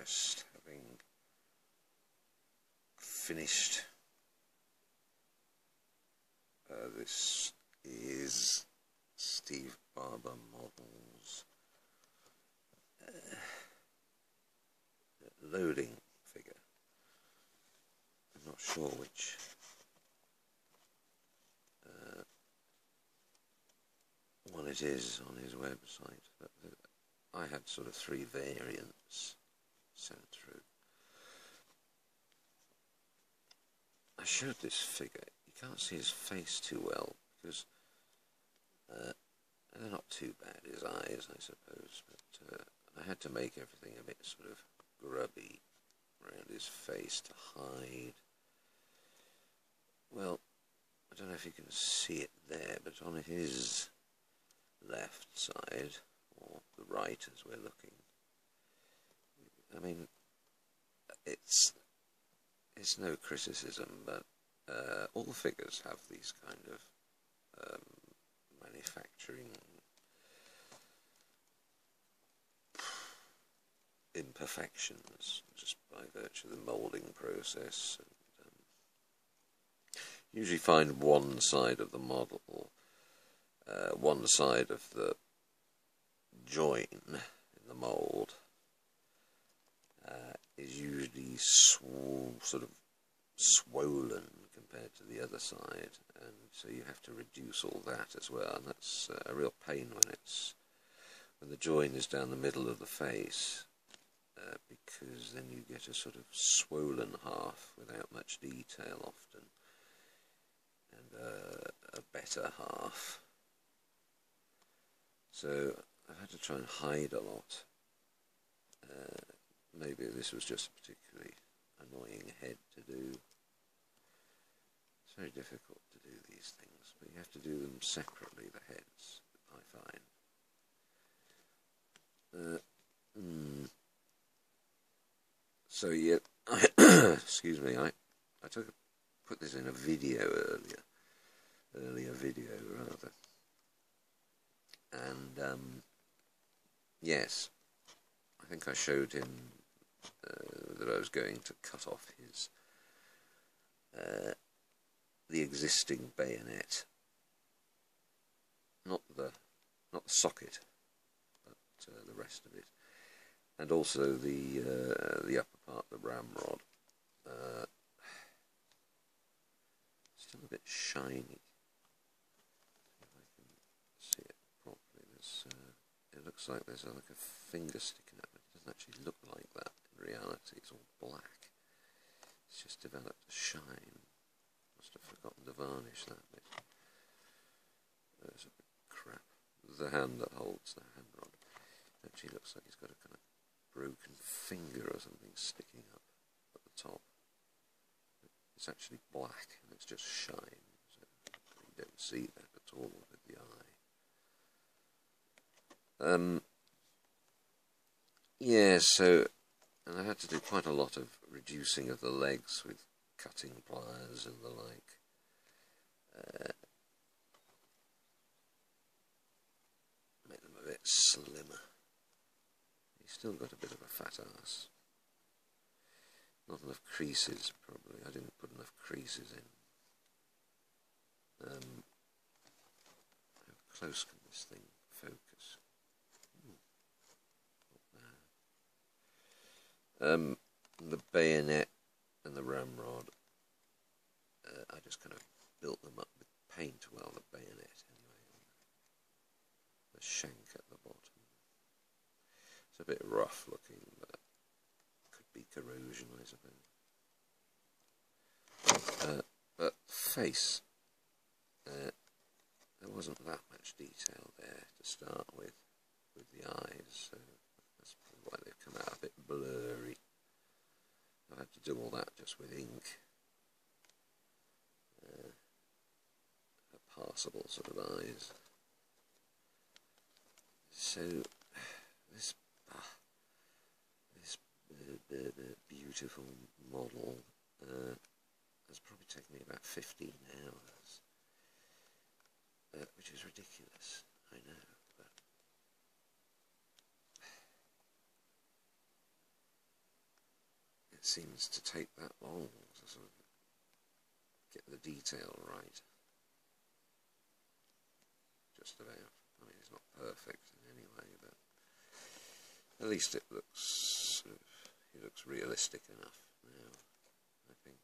just having finished. This is Steve Barber Models loading figure. I'm not sure which one it is on his website, but I had sort of 3 variants sent through. I showed this figure. You can't see his face too well because they're not too bad, his eyes I suppose, but I had to make everything a bit sort of grubby around his face to hide. Well, I don't know if you can see it there, but on his left side, or the right as we're looking, I mean, it's no criticism, but all the figures have these kind of manufacturing imperfections, just by virtue of the moulding process. And, usually find one side of the model, one side of the join in the mould is usually sort of swollen compared to the other side, and so you have to reduce all that as well, and that's a real pain when the join is down the middle of the face, because then you get a sort of swollen half without much detail often, and a better half. So I've had to try and hide a lot. Maybe this was just a particularly annoying head to do. It's very difficult to do these things, but you have to do them separately, the heads, I find. So yeah, excuse me, I put this in a video earlier video rather, and yes, I think I showed him that I was going to cut off his the existing bayonet, not the socket, but the rest of it, and also the upper part, the ramrod. Still a bit shiny. If I can see it properly, it looks like there's like a finger sticking out, but it doesn't actually look like that. In reality, it's all black. It's just developed a shine. Must have forgotten to varnish that bit. There's a bit of crap. The hand that holds the hand rod actually looks like he's got a kind of broken finger or something sticking up at the top. It's actually black and it's just shine, so you don't see that at all with the eye. Yeah, so, and I had to do quite a lot of reducing of the legs with cutting pliers and the like. Make them a bit slimmer. He's still got a bit of a fat ass. Not enough creases, probably. I didn't put enough creases in. How close can this thing focus? The bayonet and the ramrod, I just kind of built them up with paint, well, the bayonet anyway, the shank at the bottom. It's a bit rough looking, but could be corrosion, I suppose. But face, there wasn't that much detail there to start with the eyes, so that's probably why they've come out a bit blurry. I had to do all that just with ink. A passable sort of eyes. So this beautiful model has probably taken me about 15 hours, which is ridiculous, I know, but it seems to take that long to sort of get the detail right. Just about. I mean, it's not perfect in any way, but at least it looks realistic enough now, I think.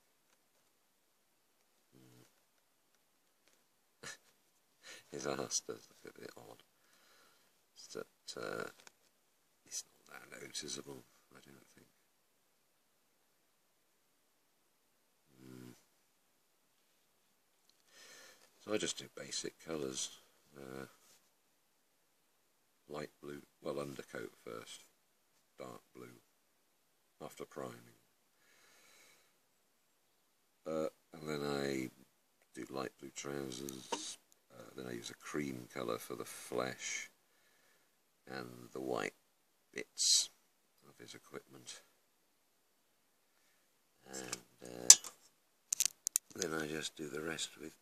His arse does look a bit odd. It's that it's not that noticeable, I don't think. So I just do basic colours. Light blue, well, undercoat first, dark blue, after priming. And then I do light blue trousers, then I use a cream colour for the flesh and the white bits of his equipment. And then I just do the rest with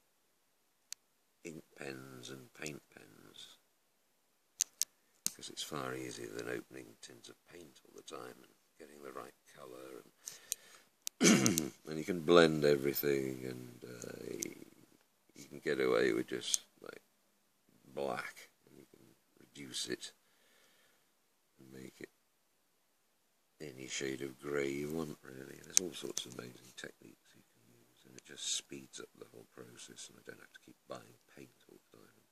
ink pens and paint pens, because it's far easier than opening tins of paint all the time and getting the right colour, and, and you can blend everything, and you can get away with just like black, and you can reduce it and make it any shade of grey you want, really. There's all sorts of amazing techniques you can use, and it just speeds up the whole process, and I don't have to keep buying paint all the time,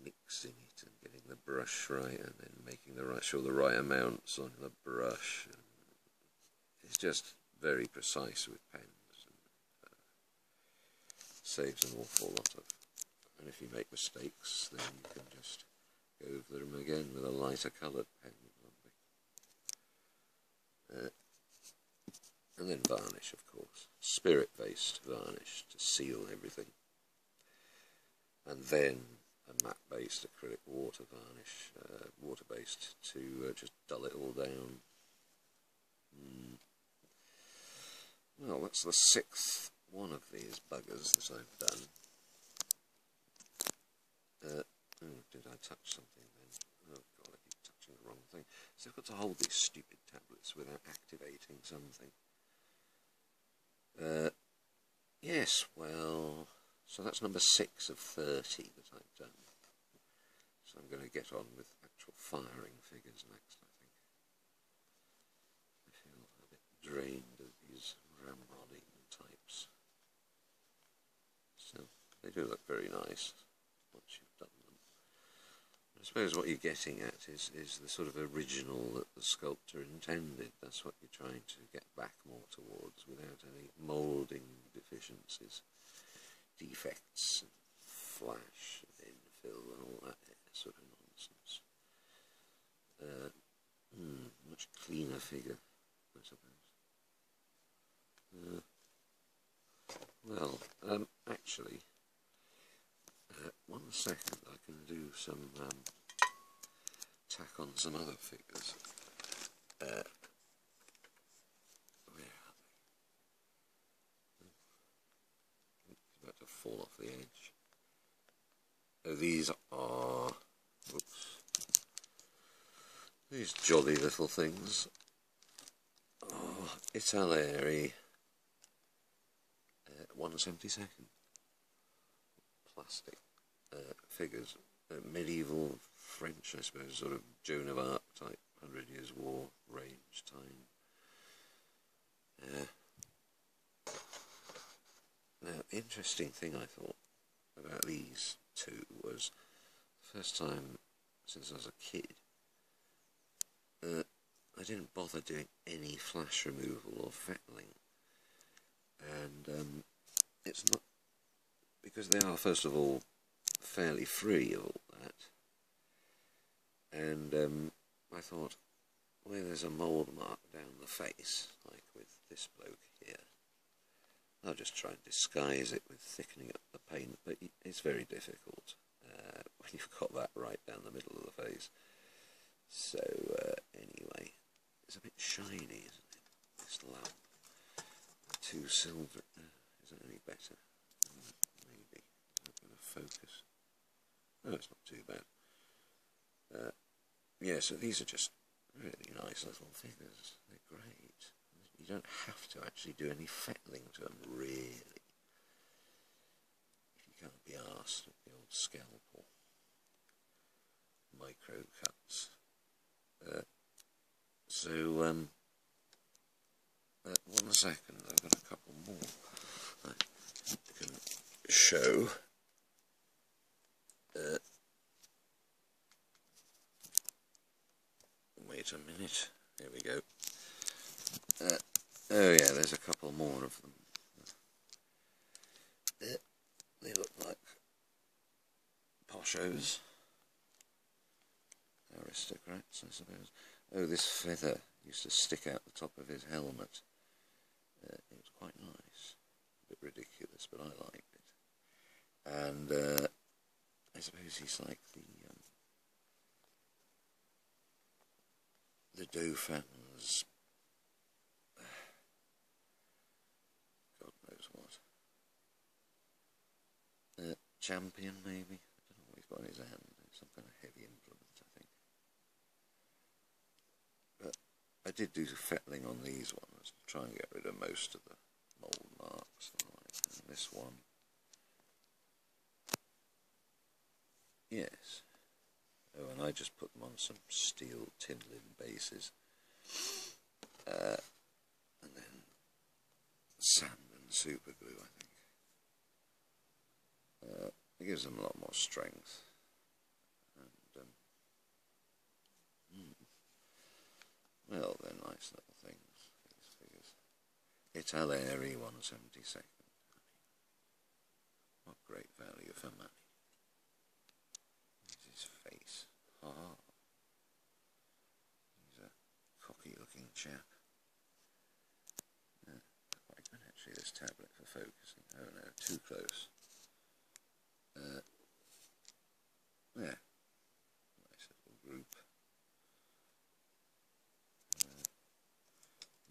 mixing it and getting the brush right, and then making sure the right amounts on the brush. And it's just very precise with pens, and saves an awful lot of. And if you make mistakes, then you can just go over them again with a lighter coloured pen. And then varnish, of course, spirit-based varnish to seal everything, and then a matte-based acrylic water varnish, water-based, to just dull it all down. Well, that's the 6th one of these buggers that I've done. Did I touch something then? Oh god, I keep touching the wrong thing. So I've got to hold these stupid tablets without activating something. Yes, well, so that's number 6 of 30 that I've done. So I'm going to get on with actual firing figures next, I think. I feel a bit drained of these ramrodding types. So they do look very nice once you've done them. I suppose what you're getting at is the sort of original that the sculptor intended. That's what you're trying to get back more towards, without any moulding deficiencies, defects, and flash, and infill, and all that sort of nonsense. Much cleaner figure, I suppose. Well, actually, 1 second, I can do some tack on some other figures. Where are they? It's about to fall off the edge. Oh, these are, whoops, these jolly little things. Oh, Italeri, 1/72 plastic figures, medieval French, I suppose, sort of Joan of Arc type, 100 Years' War range time. Now, the interesting thing I thought about these two was, the first time since I was a kid, I didn't bother doing any flash removal or fettling, and it's not because they are, first of all, fairly free of all that, and I thought, well, there's a mould mark down the face, like with this bloke here. I'll just try and disguise it with thickening up the paint, but it's very difficult when you've got that right down the middle of the face. So anyway, it's a bit shiny, isn't it? This lamp. Too silver. Is that any better? Maybe. I'm going to focus. Oh, it's not too bad. Yeah, so these are just really nice little figures. They're great. They're you don't have to actually do any fettling to them, really, if you can't be arsed with the old scalpel micro cuts. One second, I've got a couple more I can show. Wait a minute, here we go. Oh yeah, there's a couple more of them. They look like poshos. Aristocrats, I suppose. Oh, this feather used to stick out the top of his helmet. It was quite nice. A bit ridiculous, but I liked it. And I suppose he's like the Dauphin's, God knows what. Champion, maybe? I don't know what he's got in his hand. Some kind of heavy implement, I think. But I did do fettling on these ones, to try and get rid of most of the mould marks. And this one, yes. Oh, and I just put them on some steel tin-lid bases. And then sand and super glue, I think. It gives them a lot more strength. And, well, they're nice little things, these figures. Italeri 1/72. What great value for money. Here's his face. Ah. He's a cocky looking chap. Quite good actually, this tablet for focusing. Oh no, too close. Yeah. Nice little group.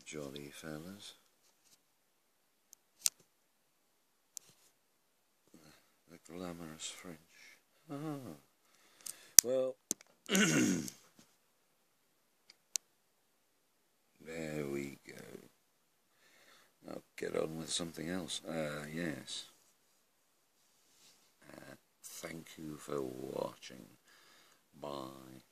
Jolly fellas. The glamorous French. Ah. Well, there we go. I'll get on with something else. Yes. Thank you for watching. Bye.